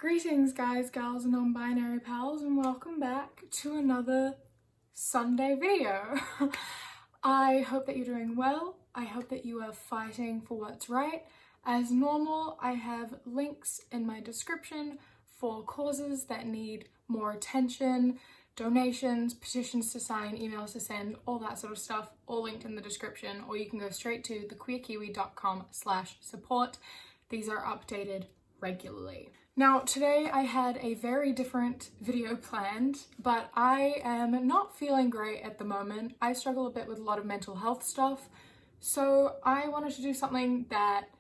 Greetings guys, gals and non-binary pals, and welcome back to another Sunday video. I hope that you're doing well. I hope that you are fighting for what's right. As normal, I have links in my description for causes that need more attention, donations, petitions to sign, emails to send, all that sort of stuff, all linked in the description, or you can go straight to thequeerkiwi.com/support. These are updated regularly. Now, today I had a very different video planned, but I am not feeling great at the moment. I struggle a bit with a lot of mental health stuff, so I wanted to do something that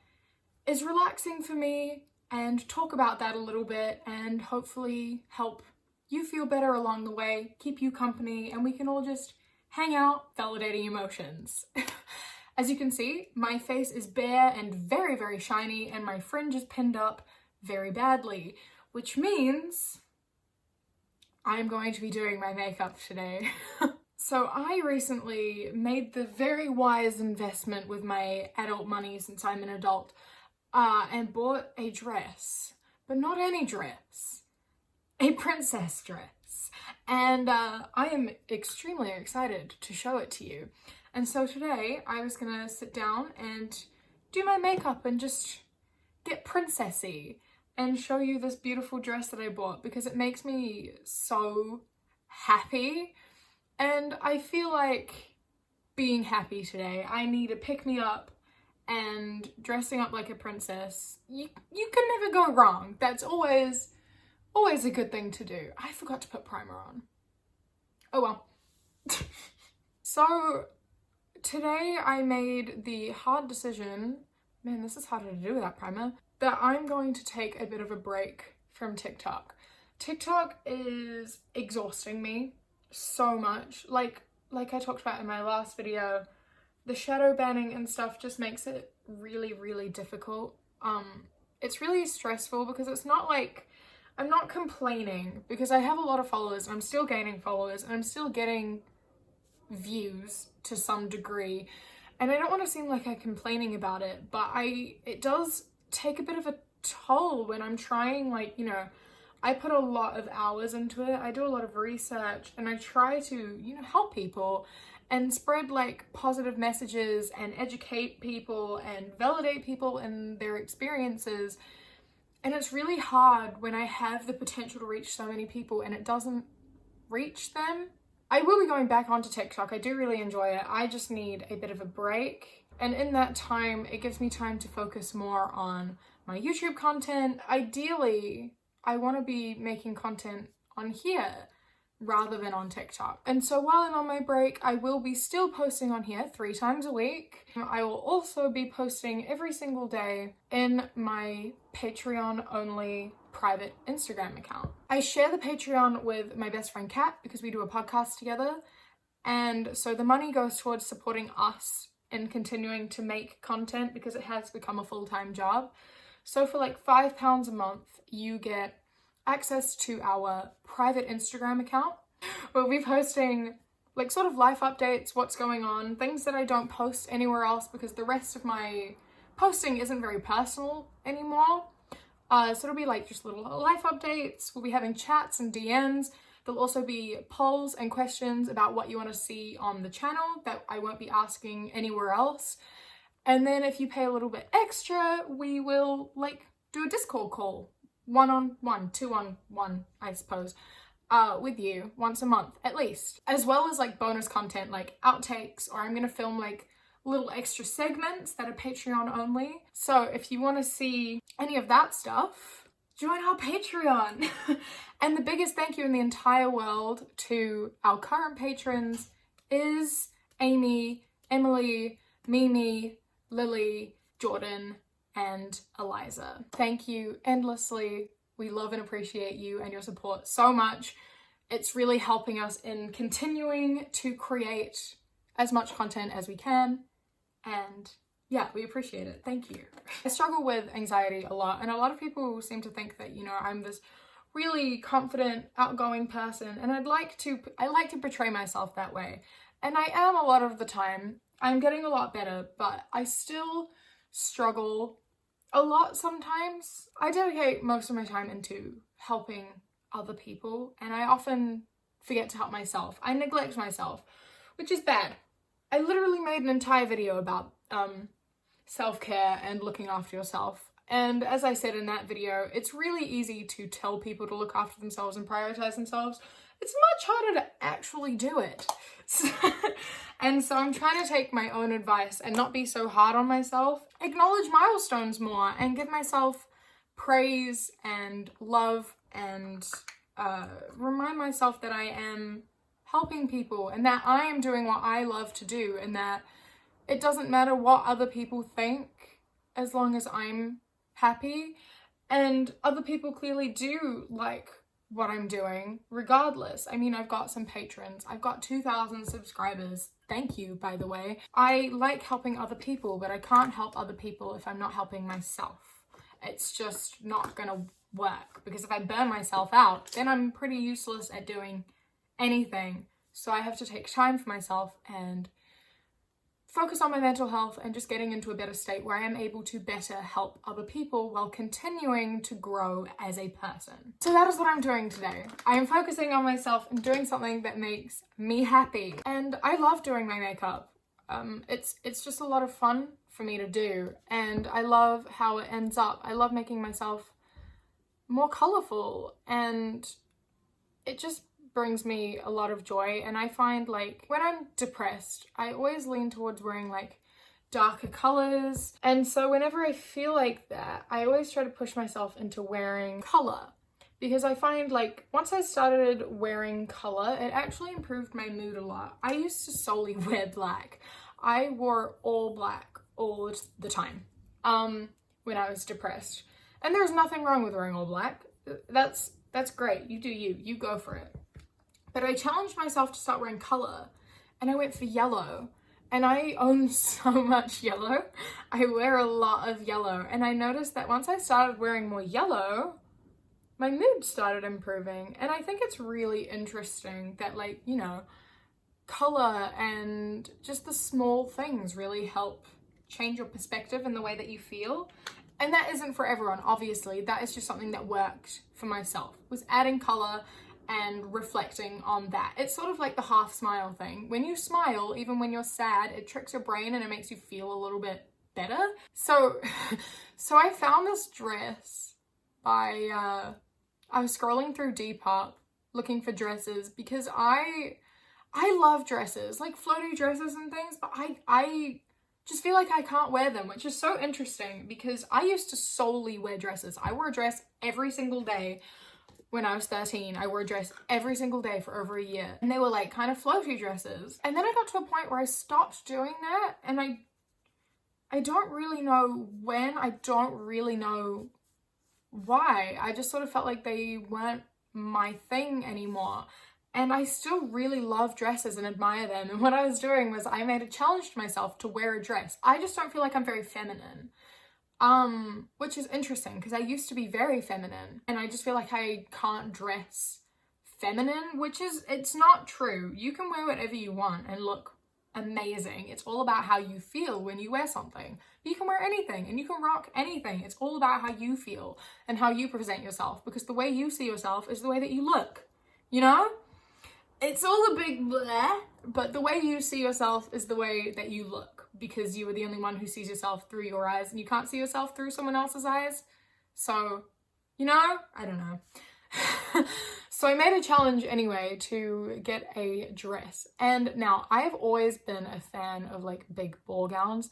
is relaxing for me and talk about that a little bit and hopefully help you feel better along the way, keep you company, and we can all just hang out validating emotions. As you can see, my face is bare and very, very shiny, and my fringe is pinned up very badly, which means I'm going to be doing my makeup today. So I recently made the very wise investment with my adult money since I'm an adult and bought a dress, but not any dress, a princess dress. And I am extremely excited to show it to you. And so today I was gonna sit down and do my makeup and just get princessy and show you this beautiful dress that I bought because it makes me so happy, and I feel like being happy today. I need to pick me up, and dressing up like a princess, you can never go wrong. That's always a good thing to do. I forgot to put primer on. Oh well. So today I made the hard decision, man, this is harder to do without primer, that I'm going to take a bit of a break from TikTok. TikTok is exhausting me so much. Like I talked about in my last video, the shadow banning and stuff just makes it really, really difficult. It's really stressful because it's not like, I'm not complaining because I have a lot of followers and I'm still gaining followers and I'm still getting views to some degree. And I don't want to seem like I'm complaining about it, but it does take a bit of a toll when I'm trying, like, you know, I put a lot of hours into it. I do a lot of research and I try to, you know, help people and spread like positive messages and educate people and validate people in their experiences. And it's really hard when I have the potential to reach so many people and it doesn't reach them. I will be going back onto TikTok. I do really enjoy it. I just need a bit of a break. And in that time, it gives me time to focus more on my YouTube content. Ideally, I want to be making content on here rather than on TikTok. And so while I'm on my break, I will be still posting on here 3 times a week. I will also be posting every single day in my Patreon only private Instagram account. I share the Patreon with my best friend Kat because we do a podcast together. And so the money goes towards supporting us and continuing to make content because it has become a full-time job. So for like £5 a month, you get access to our private Instagram account. We'll be posting like sort of life updates, what's going on, things that I don't post anywhere else because the rest of my posting isn't very personal anymore. So it'll be like just little life updates. We'll be having chats and DMs. There'll also be polls and questions about what you want to see on the channel that I won't be asking anywhere else. And then if you pay a little bit extra, we will like do a Discord call, 1-on-1, 2-on-1, I suppose, with you once a month at least, as well as like bonus content like outtakes, or I'm going to film like little extra segments that are Patreon only. So if you want to see any of that stuff, join our Patreon. And the biggest thank you in the entire world to our current patrons is Amy, Emily, Mimi, Lily, Jordan, and Eliza. Thank you endlessly. We love and appreciate you and your support so much. It's really helping us in continuing to create as much content as we can. And yeah, we appreciate it. Thank you. I struggle with anxiety a lot, and a lot of people seem to think that, you know, I'm this really confident, outgoing person, and I like to portray myself that way. And I am a lot of the time. I'm getting a lot better, but I still struggle a lot sometimes. I dedicate most of my time into helping other people, and I often forget to help myself. I neglect myself, which is bad. I literally made an entire video about self-care and looking after yourself. And as I said in that video, it's really easy to tell people to look after themselves and prioritize themselves. It's much harder to actually do it. And so I'm trying to take my own advice and not be so hard on myself, acknowledge milestones more, and give myself praise and love, and remind myself that I am helping people and that I am doing what I love to do, and that it doesn't matter what other people think as long as I'm happy. And other people clearly do like what I'm doing regardless. I mean, I've got some patrons. I've got 2,000 subscribers. Thank you, by the way. I like helping other people, but I can't help other people if I'm not helping myself. It's just not gonna work, because if I burn myself out, then I'm pretty useless at doing anything. So I have to take time for myself and focus on my mental health and just getting into a better state where I am able to better help other people while continuing to grow as a person. So that is what I'm doing today. I am focusing on myself and doing something that makes me happy. And I love doing my makeup. It's just a lot of fun for me to do, and I love how it ends up. I love making myself more colorful, and it just brings me a lot of joy. And I find, like, when I'm depressed, I always lean towards wearing like darker colors, and so whenever I feel like that, I always try to push myself into wearing color, because I find, like, once I started wearing color, it actually improved my mood a lot. I used to solely wear black. I wore all black all the time when I was depressed, and there's nothing wrong with wearing all black. That's great. You do you go for it. But I challenged myself to start wearing color, and I went for yellow. And I own so much yellow. I wear a lot of yellow. And I noticed that once I started wearing more yellow, my mood started improving. And I think it's really interesting that, like, you know, color and just the small things really help change your perspective and the way that you feel. And that isn't for everyone, obviously. That is just something that worked for myself, was adding color and reflecting on that. It's sort of like the half smile thing. When you smile, even when you're sad, it tricks your brain and it makes you feel a little bit better. So I found this dress by, I was scrolling through Depop looking for dresses, because I love dresses, like floaty dresses and things, but I just feel like I can't wear them, which is so interesting, because I used to solely wear dresses. I wore a dress every single day. When I was 13, I wore a dress every single day for over a year, and they were like kind of floaty dresses. And then I got to a point where I stopped doing that, and I don't really know when, I don't really know why. I just sort of felt like they weren't my thing anymore. And I still really love dresses and admire them. And what I was doing was I made a challenge to myself to wear a dress. I just don't feel like I'm very feminine. Which is interesting, because I used to be very feminine, and I just feel like I can't dress feminine, it's not true. You can wear whatever you want and look amazing. It's all about how you feel when you wear something. You can wear anything and you can rock anything. It's all about how you feel and how you present yourself, because the way you see yourself is the way that you look, you know? It's all a big bleh, but the way you see yourself is the way that you look, because you are the only one who sees yourself through your eyes, and you can't see yourself through someone else's eyes. So, you know, I don't know. So I made a challenge anyway to get a dress. And now I have always been a fan of like big ball gowns.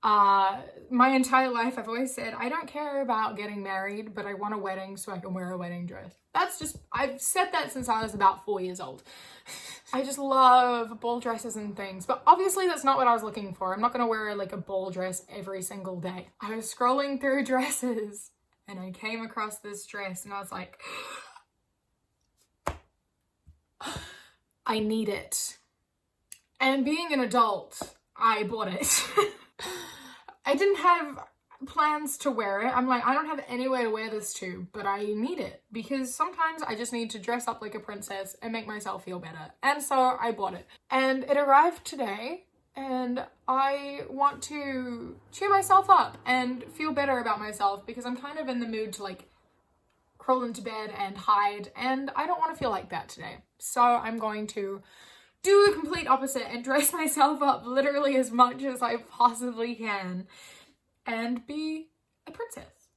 My entire life I've always said I don't care about getting married, but I want a wedding so I can wear a wedding dress. I've said that since I was about 4 years old. I just love ball dresses and things, but obviously that's not what I was looking for. I'm not gonna wear like a ball dress every single day. I was scrolling through dresses and I came across this dress and I was like, I need it. And being an adult, I bought it. I didn't have plans to wear it. I'm like, I don't have anywhere to wear this to, but I need it, because sometimes I just need to dress up like a princess and make myself feel better. And so I bought it. And it arrived today, and I want to cheer myself up and feel better about myself because I'm kind of in the mood to like crawl into bed and hide, and I don't want to feel like that today. So I'm going to do the complete opposite and dress myself up literally as much as I possibly can and be a princess.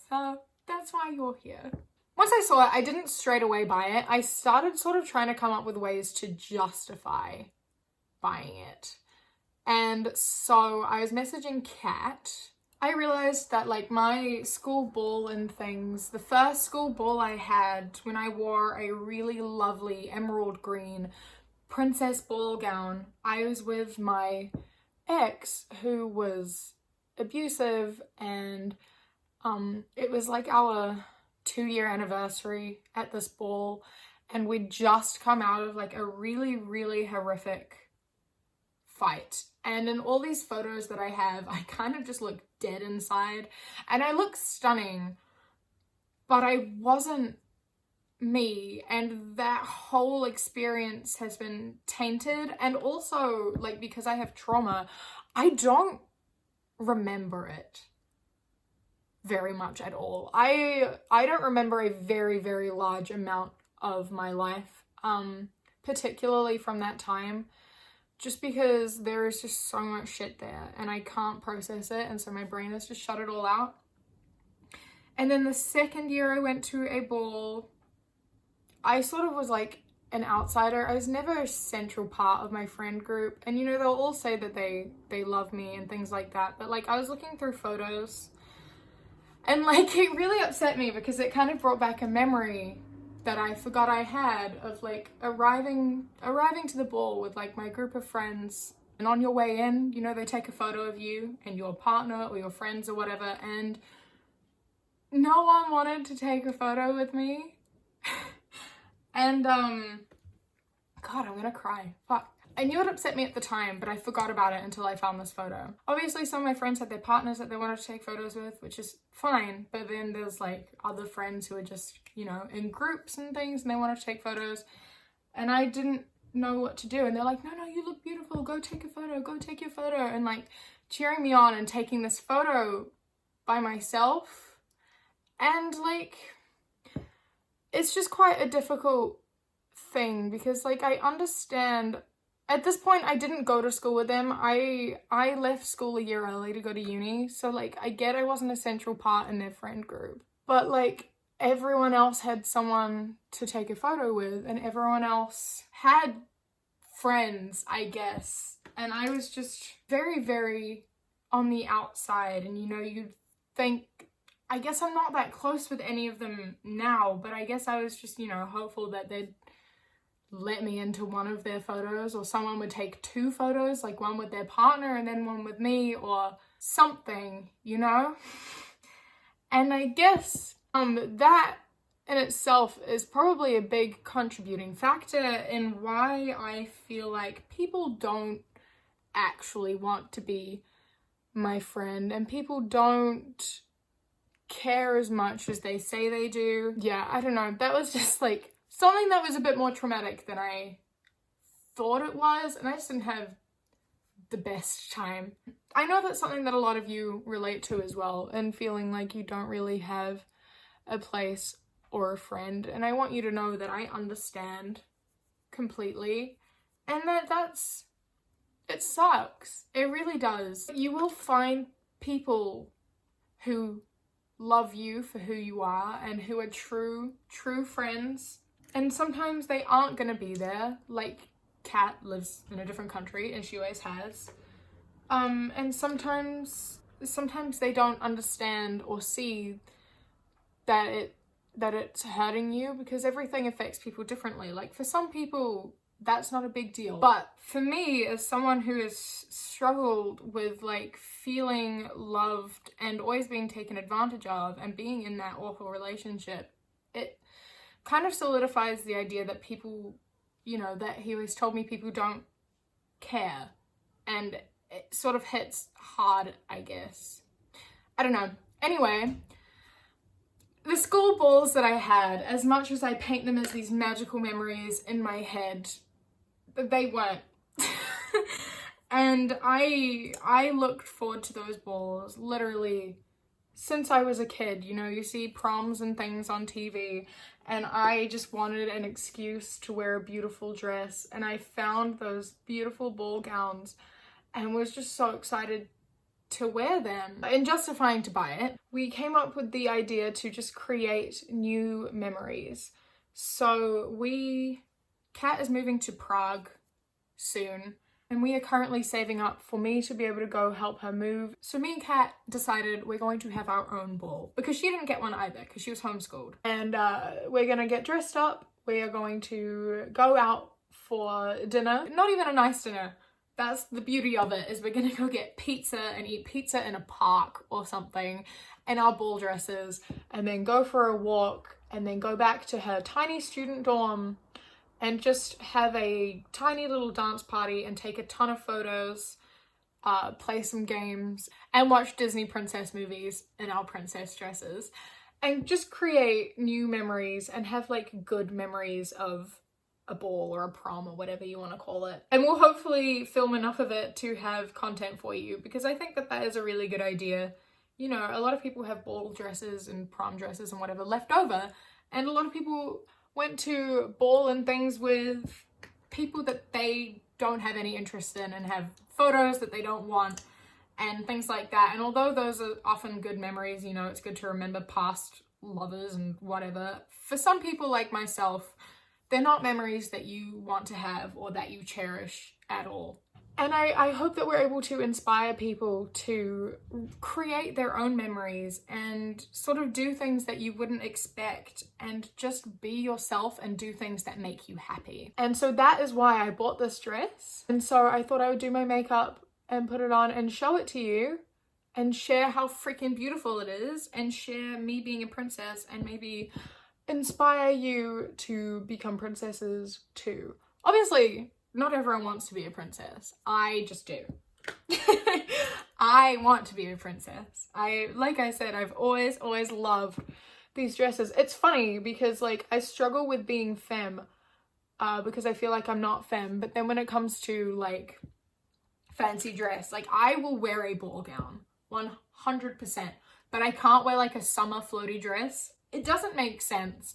So that's why you're here. Once I saw it, I didn't straight away buy it. I started sort of trying to come up with ways to justify buying it. And so I was messaging Kat. I realized that like my school ball and things, the first school ball I had when I wore a really lovely emerald green princess ball gown, I was with my ex who was abusive, and it was like our 2-year anniversary at this ball, and we'd just come out of like a really, really horrific fight. And in all these photos that I have, I kind of just look dead inside, and I look stunning, but I wasn't me, and that whole experience has been tainted. And also, like, because I have trauma, I don't remember it very much at all. I don't remember a very, very large amount of my life, particularly from that time, just because there is just so much shit there and I can't process it, and so my brain has just shut it all out. And then the second year I went to a ball, I sort of was like an outsider. I was never a central part of my friend group, and you know, they'll all say that they love me and things like that, but like I was looking through photos and like it really upset me because it kind of brought back a memory that I forgot I had of like arriving to the ball with like my group of friends, and on your way in, you know, they take a photo of you and your partner or your friends or whatever, and no one wanted to take a photo with me. And God, I'm gonna cry. Fuck. I knew it upset me at the time, but I forgot about it until I found this photo. Obviously, some of my friends had their partners that they wanted to take photos with, which is fine. But then there's like other friends who are just, you know, in groups and things, and they wanted to take photos. And I didn't know what to do. And they're like, no, you look beautiful. Go take a photo. Go take your photo. And like cheering me on and taking this photo by myself. And like, it's just quite a difficult thing because like I understand. At this point, I didn't go to school with them. I left school a year early to go to uni. So like I get I wasn't a central part in their friend group. But like everyone else had someone to take a photo with, and everyone else had friends, I guess. And I was just very, very on the outside. And you know, you'd think, I guess I'm not that close with any of them now, but I guess I was just, you know, hopeful that they'd let me into one of their photos, or someone would take 2 photos, like one with their partner and then one with me or something, you know? And I guess that in itself is probably a big contributing factor in why I feel like people don't actually want to be my friend, and people don't care as much as they say they do. Yeah, I don't know. That was just like something that was a bit more traumatic than I thought it was, and I just didn't have the best time. I know that's something that a lot of you relate to as well, and feeling like you don't really have a place or a friend, and I want you to know that I understand completely, and it sucks. It really does. You will find people who love you for who you are and who are true friends. And sometimes they aren't gonna be there. Like Kat lives in a different country and she always has. And sometimes they don't understand or see that it's hurting you, because everything affects people differently. Like for some people, that's not a big deal. But for me, as someone who has struggled with like feeling loved and always being taken advantage of and being in that awful relationship, it kind of solidifies the idea that people, you know, that he always told me people don't care. And it sort of hits hard, I guess. I don't know. Anyway, the school balls that I had, as much as I paint them as these magical memories in my head, they weren't. And I looked forward to those balls literally since I was a kid. You know, you see proms and things on TV, and I just wanted an excuse to wear a beautiful dress, and I found those beautiful ball gowns and was just so excited to wear them. In justifying to buy it, we came up with the idea to just create new memories. So Kat is moving to Prague soon, and we are currently saving up for me to be able to go help her move. So me and Kat decided we're going to have our own ball, because she didn't get one either because she was homeschooled. And we're gonna get dressed up. We are going to go out for dinner. Not even a nice dinner. That's the beauty of it, is we're gonna go get pizza and eat pizza in a park or something in our ball dresses, and then go for a walk, and then go back to her tiny student dorm and just have a tiny little dance party and take a ton of photos, play some games, and watch Disney princess movies in our princess dresses, and just create new memories and have like good memories of a ball or a prom or whatever you want to call it. And we'll hopefully film enough of it to have content for you, because I think that that is a really good idea. You know, a lot of people have ball dresses and prom dresses and whatever left over, and a lot of people went to ball and things with people that they don't have any interest in and have photos that they don't want and things like that. And although those are often good memories, you know, it's good to remember past lovers and whatever, for some people like myself, they're not memories that you want to have or that you cherish at all. And I hope that we're able to inspire people to create their own memories and sort of do things that you wouldn't expect, and just be yourself and do things that make you happy. And so that is why I bought this dress. And so I thought I would do my makeup and put it on and show it to you and share how freaking beautiful it is, and share me being a princess and maybe inspire you to become princesses too. Obviously, not everyone wants to be a princess. I just do. I want to be a princess. Like I said, I've always loved these dresses. It's funny because like I struggle with being femme because I feel like I'm not femme, but then when it comes to like fancy dress, like I will wear a ball gown 100%, but I can't wear like a summer floaty dress. It doesn't make sense,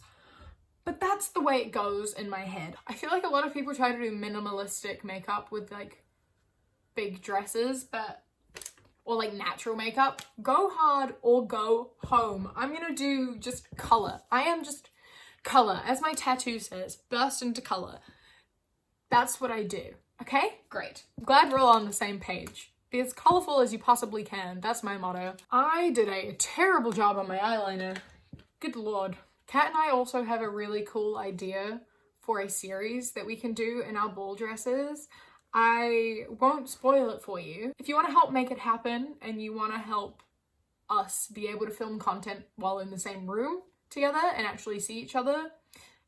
but that's the way it goes in my head. I feel like a lot of people try to do minimalistic makeup with like big dresses, or like natural makeup. Go hard or go home. I'm gonna do just color. I am just color. As my tattoo says, burst into color. That's what I do. Okay, great. I'm glad we're all on the same page. Be as colorful as you possibly can. That's my motto. I did a terrible job on my eyeliner. Good lord. Kat and I also have a really cool idea for a series that we can do in our ball dresses. I won't spoil it for you. If you want to help make it happen and you want to help us be able to film content while in the same room together and actually see each other,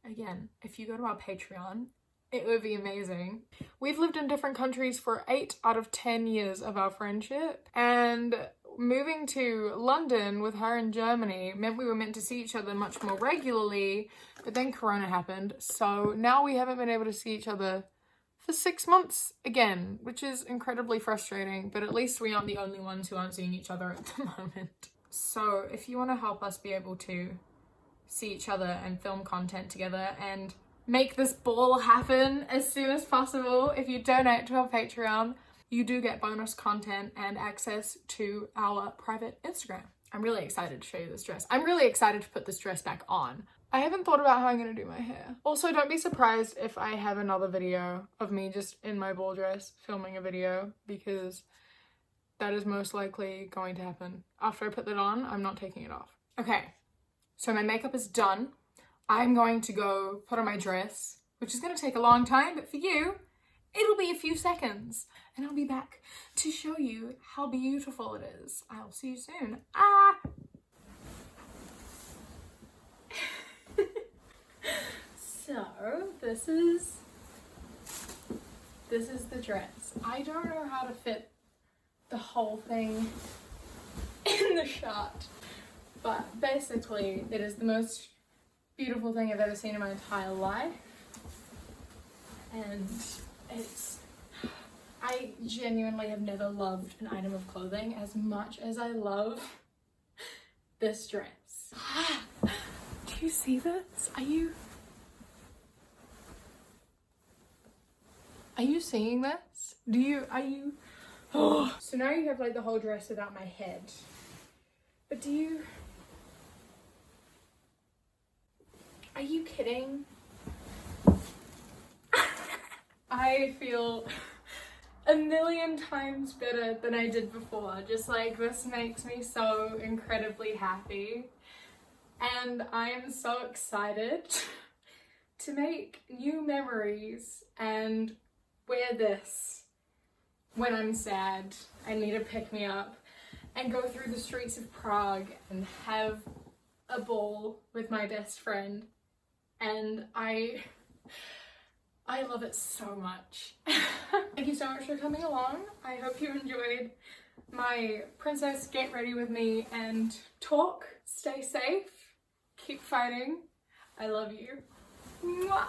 again, if you go to our Patreon, it would be amazing. We've lived in different countries for 8 out of 10 years of our friendship, and moving to London with her in Germany meant we were meant to see each other much more regularly, but then Corona happened, so now we haven't been able to see each other for 6 months again, which is incredibly frustrating, but at least we aren't the only ones who aren't seeing each other at the moment. So if you want to help us be able to see each other and film content together and make this ball happen as soon as possible, if you donate to our Patreon, you do get bonus content and access to our private Instagram. I'm really excited to show you this dress. I'm really excited to put this dress back on. I haven't thought about how I'm gonna do my hair. Also, don't be surprised if I have another video of me just in my ball dress filming a video, because that is most likely going to happen. After I put that on, I'm not taking it off. Okay, so my makeup is done. I'm going to go put on my dress, which is gonna take a long time, but for you, it'll be a few seconds, and I'll be back to show you how beautiful it is. I'll see you soon. Ah! So, this is the dress. I don't know how to fit the whole thing in the shot, but basically it is the most beautiful thing I've ever seen in my entire life, and it's I genuinely have never loved an item of clothing as much as I love this dress. Do you see this? Are you seeing this? Are you? Oh. So now you have like the whole dress without my head. But are you kidding? I feel a million times better than I did before. Just like, this makes me so incredibly happy. And I am so excited to make new memories and wear this when I'm sad. I need to pick me up and go through the streets of Prague and have a ball with my best friend. And I love it so much. Thank you so much for coming along. I hope you enjoyed my princess get ready with me and talk. Stay safe. Keep fighting. I love you. Mwah.